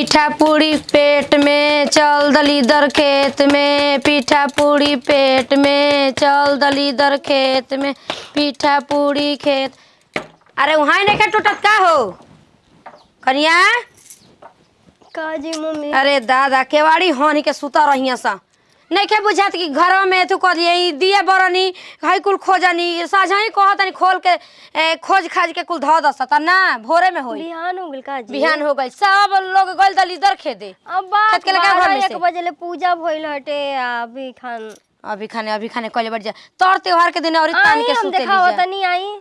पीठा पूरी पेट में चल दलीदर खेत में, पीठा पूरी पेट में चल दलीदर खेत में, पीठा पूरी खेत। अरे वहाँ नहीं क्या टूटत का हो कनिया का जी मम्मी? अरे दादा केवाड़ी होनी के सुता रही सा नहीं के बुझात कि घर में तू करिए दिए बरनी हई कुल खोजनी साझा ही कहतनी खोल के खोज खाज के कुल ध दसता ना भोरे में होई। बिहान हो गइल का जी? बिहान हो गई सब लोग गइल दलीदर खेदे। अब बात खेत के लगा घर में 1 बजे ले पूजा भइल हटे अभी खाने कइले बढ़ जा तोर त्योहार के दिन और तान के सुते दिखाओ तनी आई।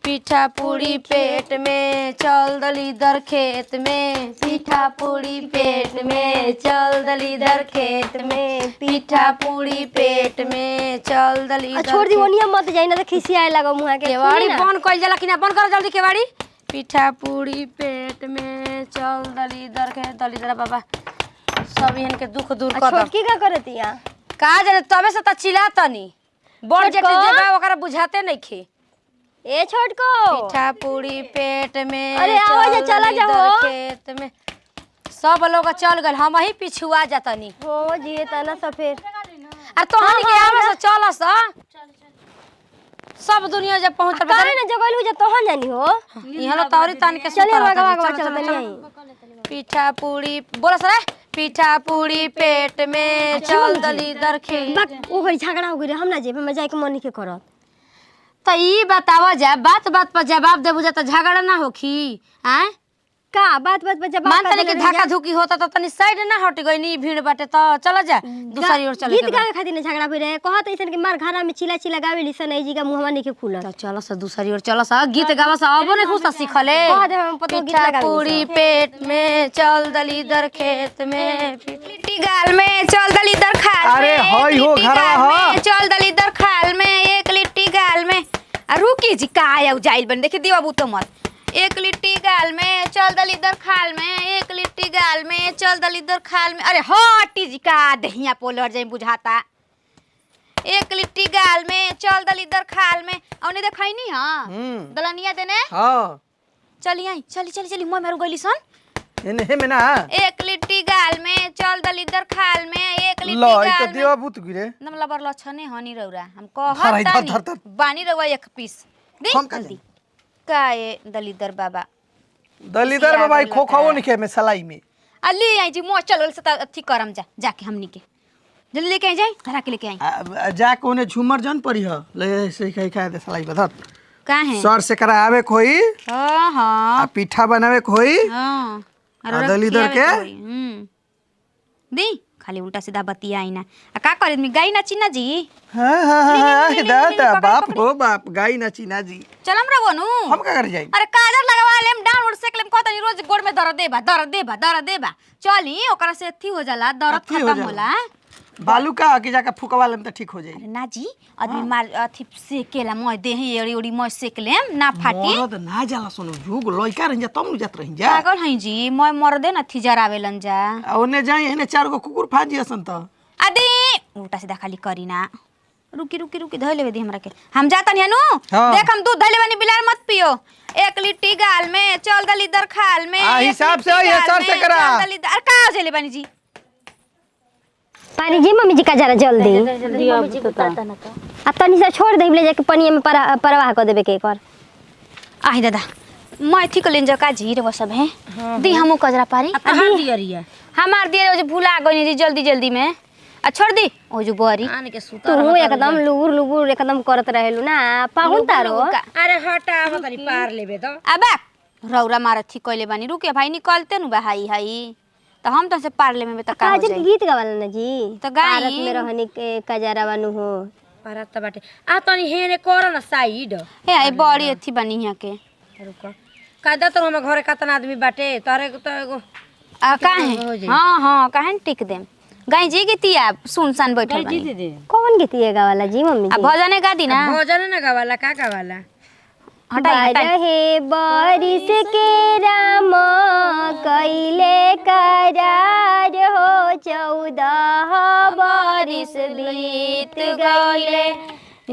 पीठा पूरी पेट में चल दलीदर खेत में, पीठा पूरी पेट में चल दलीदर खेत में, पीठा पूरी पेट में चल दलीदर। छोड़ दी ओनिया मत जाई ना तो खिसियाए लागो मुहा के। केवाड़ी बंद कइल जाला कि ना बंद कर जल्दी केवाड़ी। पीठा पूरी पेट में चल दलीदर खेत दलीदर बाबा सब इहन के दुख दूर कर दो। छोटकी का करतिया का जाने तबे से त चिल्लातनी बड़ जेठी जेबा ओकरा बुझाते नहीं खे। ए छोटको पीठा पूरी पेट में अरे आवाज चला जाओ खेत में सब लोग चल गए हम ही पिछुआ जातनी हो जी तना सफेद। अरे तोहनी के आवे से चल सब दुनिया जब पहुंच करे ना जगल हो जा तोहन जानी हो इहला तौरी तान के चले बागा चल तनी। पीठा पूरी बोला सरे पीठा पूरी पेट में चल दलीदर खेत। ओ घरी झगड़ा हो गई हम ना जेब में जाए के मन के करत तो ई बतावा जा बात बात पर जवाब देबू जा तो झगड़ा ना होखी आय का बात बात पर जवाब मान तने के धक्का धुकी होता तो तनी साइड ना हट गई नी भीड़ बाटे तो चला जा दूसरी ओर चले गीत गावे खातिर झगड़ा भई रहे कहत ऐसन के मार घरा में चिला चिला गावे लिसन ए जी का मुहवा नहीं के खुला तो चलो सा दूसरी ओर चलो सा गीत गावा सा अब ने खुश सीखले कह दे हम पतो गीत लगा पूरी पेट में चल दलीदर खेत में लिट्टी गाल में चल दलीदर खाल में। अरे हई हो घरवा हो चल दलीदर खाल में एक लिट्टी गाल में रुकी जी का आया जाइल बन देखी दिवा बूतो मत। एक लिट्टी गाल में चल दलीदर खाल में, एक लिट्टी गाल में चल दलीदर खाल में। अरे हटी जी का दहिया पोलर जाई बुझाता। एक लिट्टी गाल में चल दलीदर खाल में औने देखाई नहीं हां दलनिया देने हां चली आई चली चली चली मोय मारू गइली सन एने में ना एक लिट्टी गाल में चल दलीदर खाल में एक लिट्टी लो ई गाल तो में देवा बुत गिरे नम लबर लछने हनी रौरा हम धर, धर, धर, धर। बानी रवा एक पीस दे हम का जल्दी का ये दलीदर बाबा दलीदर में भाई खोखाओ निके में सलाई में अली आई जी मो चल से अथी करम जा जाके हमनी के जल्दी लेके आई जाई धरा के लेके आई जा कोने झूमर जन पड़ी ह ले से खा दे सलाई बधर का है सर से करा आवे कोई हां हां आ पीठा बनावे कोई हां आ दलीदर के दी खाली उल्टा सीधा बतिया आई ना आ का करे मी गाई नाची ना जी। हां हां दादा बाप हो बाप गाई नाची ना जी चलम रे बोनू हम का कर जाई। अरे काजर लगवा लेम डाउन उड़ सेक लेम कहतनी रोज गोड़ में दर्द देबा चली ओकरा से अथी हो जाला दर्द अथी हो खत्म जाला। होला। बालू का कि जाके फुकवा लेम त ठीक हो जाई। अरे ना जी आदमी मार अथी सेकेला मोय देही एड़ी ओड़ी मोय सेक लेम ना फाटी मरद ना जाला सुनो झूग लइका रह जा तम जात रह जा पागल हई जी मोय मरदे न थी जरावेलन जा ओने जाई हेने 4 गो कुकुर फाजी असन त आदि उल्टा सीधा खाली करी ना रुकी रुकी रुकी धइ लेबे दी हमरा के हम जातन हनु हाँ। देख हम दूध धइ लेबनी बिलार मत पियो। एक लिट्टी गाल में चल दलीदर खाल में आ, एक हिसाब से लिट्टी आई, गाल हिसाब से में, करा। चल दलीदर का हो जेले बानी जी पानी जी मम्मी जी का जरा जल्दी आ तनी से छोड़ दे ले जाके पानी में परवाह कर देबे के कर। आही दादा मैं ठीक लेन जा का जी रे सब है दी हमो कजरा पारी हमार दियरिया हमार दिए जो भूला गई जी जल्दी जल्दी में आ छोड़ दी ओ जो बोरी आने के सुता तू एकदम लुगुर लुगुर एकदम करत रहेलु ना पाहुन तारो अरे हटा तनी पार लेबे तो अबे रौरा मार थी कइले बानी रुके भाई निकलते नु भाई हाई तो हम तो से पार ले में त का हो काजल जाई गीत गावला ना जी तो गाई। भारत में रहनी के कजरा बानु हो पारत बाटे आ तनी हेने कर न साइड हे आई बड़ी अथी बनी यहाँ के रुक कादा तो हम घरे कतना आदमी बाटे तारे तो एगो आ काहे हां हां काहे टिक देम गाई जी गीतिया सुनसान बैठल बानी दे कौन गीत ये गावला जी मम्मी आ जी भजने गा दी ना भोजन न गावाला का गावाला हटाई हटाई रहे बारिश के राम कैले करार हो 14 बारिश बीत गईले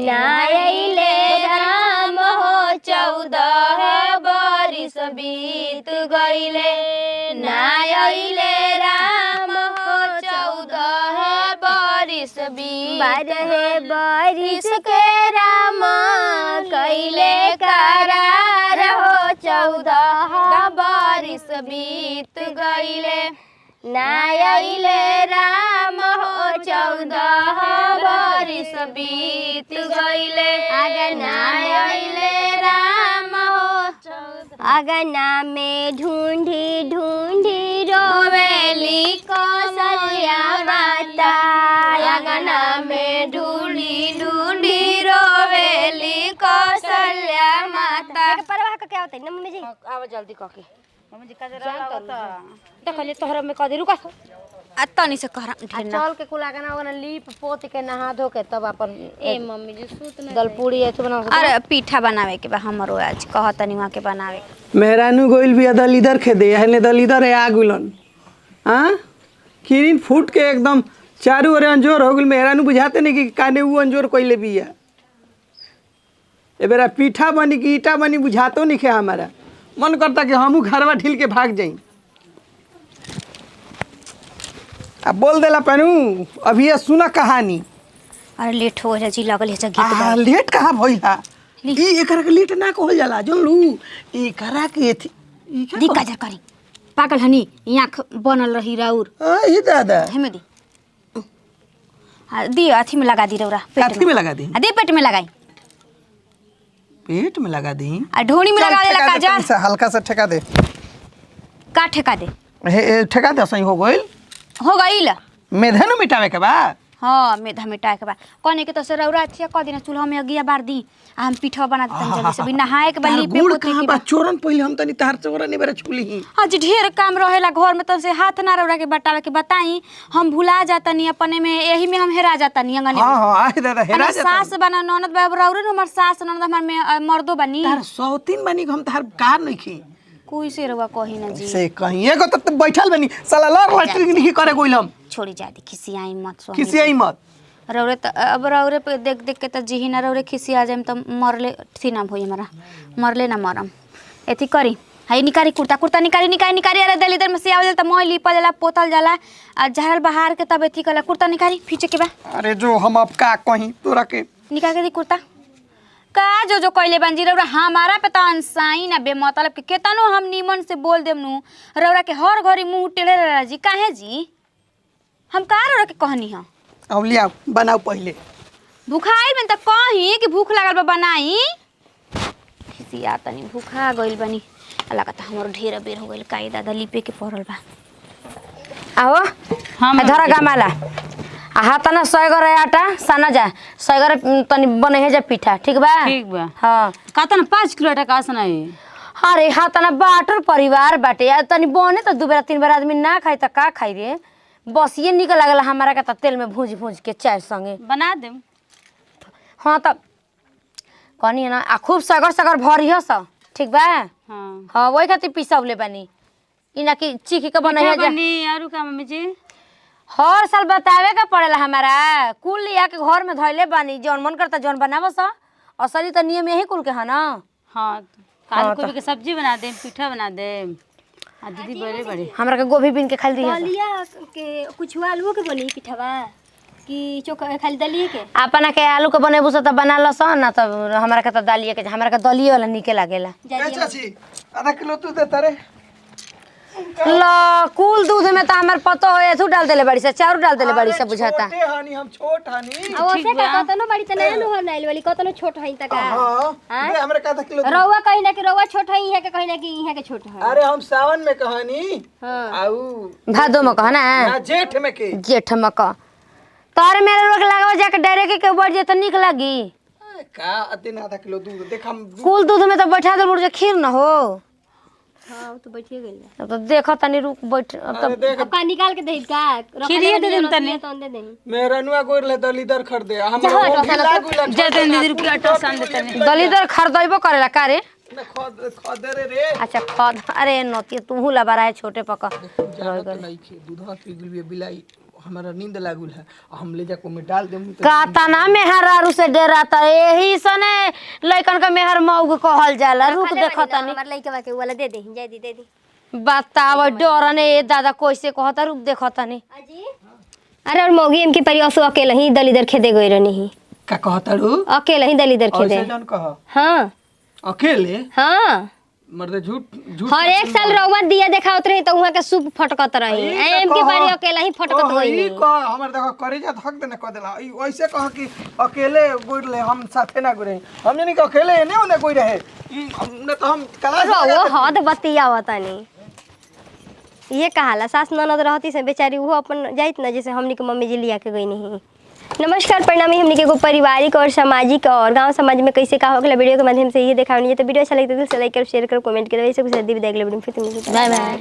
नायले राम हो 14 बारिश बीत गईले नायले बारहे बारिश के राम कैले करार हो 14 बारिश बीत गईले ना आइले राम हो 14 बारिश बीत गईले अगना आइले राम हो अगना में ढूंढी ढूंढी रोवेली कौशल्या माता अगना में ढूंढी ढूंढी रोवेली कौशल्या माता परवाह का क्या होता है ना मम्मी जी आवा जल्दी कह के मम्मी जी का जरा लागता देखले तोहरा में कदी रुका आ तनी से कहरा चल के कुला के ना ओना लीप पोत के नहा धो के तब अपन ए मम्मी जी सूत न दलपूरी ऐसे बना अरे पीठा बनावे के बा हमरो आज कहतनी वहां के बनावे मेहरानू गोइल भी दल इधर खेदे हने दल इधर है आगुलन हाँ किरिन फूट के एकदम चारू ओर अंजोर हो गेल मेहरानू बुझाते नहीं कि काने वो अंजोर कोइले बिया ए बेरा पीठा बनी कि ईटा बनी बुझातो नहीं खे हमारा मन करता कि हमू घरवा ढील के भाग जाई अब बोल देला पनू अभी ये सुना कहानी अरे लेट हो जी लगल है गीत आ लेट कहाँ भइला ई एकरा के लेट ना कहल जाला जोन लू एकरा के थी ई का दिक्का जा करी पागल हनी आँख बनल रही राउर ई दादा हेमे दी दी अथी में लगा दी रौरा काठी में लगा दी दे पेट में लगाई पेट में लगा दी आ ढोनी में लगा देला काजा हल्का सा ठेका दे का ठेका दे ठेका दे सही हो गइल हो गइल मेधनु मिटावे के बा हाँ मेधा मिटाए के बाद कहने के तो से रौरा अच्छा कह देना चूल्हा में अगिया बार दी आ हम पीठा बना देतन जल्दी से भी नहाए के बली पे पोते के बा चोरन पहिले हम तनी तार चोरा नहीं बेरा छुली ही आज ढेर काम रहेला घर में तो से हाथ ना रौरा के बटावे के बताई हम भुला जातनी अपने में यही में हम हेरा जातनी अंगने में हां हां आए दादा हेरा अरे सास बना ननद बाबू रौरे हमर सास ननद हमर में मर्दो बनी तार 103 बनी हम तार कार नहीं खी कोई से रवा कही ना जी से कहीं एगो तो बैठल बनी साला लड़ लटरिंग नहीं करे कोइलम छोड़ी जा दी खिसियाई मत सो खिसियाई मत रौरे तो अब रौरे पे देख देख के तो जी ना रौरे खिसी आ जाए तो मरले थी ना भई हमारा मरले ना मरम एथी करी हाई निकारी कुर्ता कुर्ता निकारी निकारी निकारी अरे दल इधर में से आवल त मोय लिपल जाला पोतल जाला आ झारल बाहर के तब एथी कला कुर्ता निकारी फीचे के बा अरे जो हम अब का कहीं तोरा के निकाल के दी कुर्ता का जो कइले बांजी रौरा हमारा पे तो अनसाई ना बेमतलब के केतनो हम नीमन से बोल देम नु रौरा के हर घड़ी मुंह टेढ़े रहा जी काहे जी हम का रौरा के कहनी ह अब लिया बनाओ पहले भूखाई में त कही कि भूख लागल बा बनाई खिसिया तनी भूखा गइल बनी लगता हमर ढेर बेर हो गइल काई दादा लिपे के पड़ल बा आओ हम धरा गमाला आ हाथ ना सयगर आटा साना जा सयगर तनी बने है जा पीठा ठीक बा हां कातना 5 किलो आटा का सना है अरे हाथ ना बाटर परिवार बाटे या तनी बने तो 2 बेरा 3 बेरा आदमी ना खाई त का खाई रे बस ये निक लागल हमारा का तेल में भूज भूज के चाय संगे बना दे हाँ तब कहनी ना आ खूब सगर सगर भरी हो स ठीक बा हां हाँ वही खातिर पिसवले बानी इना की चीखी के बनाई जा बनी आरु का मम्मी जी हर साल बतावे का पड़ेला हमारा कुल लिया के घर में धइले बानी जौन मन करता जौन बनावस असली तो नियम यही कुल के है ना हां आलू गोभी के सब्जी बना दे पीठा बना दे आ दीदी बड़े बड़े हमरा के गोभी बीन के खाली दिया दलिया के कुछ आलू के बनी पिठवा कि चोखा खाली दलिया के अपना के आलू के बनेबू से त बना लस ना तब हमरा के त दालिए के हमरा के दलिए वाला निके लागेला चाची आधा किलो तू दे तारे ल कुल दूध में त हमर पतो है एथु डाल देले बड़ी से चारू डाल देले बड़ी से बुझाता छोटे हानी हम छोट हानी आ ओसे का कतनो बड़ी त नैनो हो नाइल वाली कतनो छोट हई त का हां दे हमरा का आधा किलो दे। रउआ कहीं ना कि रउआ छोट हई है के कहीं ना कि इहा के छोट है अरे हम सावन में कहानी हां आऊ भादो में कह ना ना जेठ में के जेठ में कह तार मेरे लोग लगाओ जाके डायरेक्ट के बढ़ जे त निक लागी का अतिन आधा किलो दूध देख हम कुल दूध में तो बैठा दे बुढ़ खीर न हो हां तो बैठिए गेल अब तो देखो तनी रुक बैठ अब तो देख अब का निकाल के देब का खीरिए दे देम तनी तो दे देनी मेहरानुआ गोर ले दलीदर खरीदे हम लागू लग जे दे दीदी रुपया आटा सान दे तने दलीदर खरीदबो करेला का रे ना खदरे रे अच्छा खद अरे नती तू लबा है छोटे पका जाना तो नहीं खे दूधवा पी गेल बिलाई हमारा नींद लागुल है हम ले जाको में डाल देम तो का तना मेहरारू से डराता यही सने लइकन का मेहर मौग कहल जाला रुक देखो तनी हमार लइका के वाला दे दे दे दी बताव डरने ए दादा कैसे कहता रुक देखो तनी अजी अरे और मौगी एम की परी असो अकेले ही दलिदर खेदे गई रहनी का कहताड़ू अकेले ही दलिदर खेदे ऐसे जन कह हाँ अकेले हाँ मर्दे झूठ झूठ हर एक साल रउआ दिया देखावत रही तो वहाँ के सूप फटकत रही एम की परी अकेले ही फटकत गई ई कह हमर देखो करेजा धक देना कह देला ई ऐसे कह कि अकेले गुरले हम साथे ना गुरे हम जानी कि अकेले ने ओने कोई रहे ई हमने तो हम क्लास वो हद बतिया तनी ये कहाला सास ननद रहती से बेचारी वो अपन जाइत ना जैसे हमनी के मम्मी जी लिया के गई नहीं। नमस्कार प्रणामी हमनी के एगो पारिवारिक और सामाजिक और गांव समाज में कैसे का हो गया वीडियो के माध्यम से ये दिखावनी है। तो वीडियो अच्छा लगे तो दिल से लाइक करो शेयर करो कमेंट करो ऐसे कुछ दी विदाई के लिए फिर बाय बाय।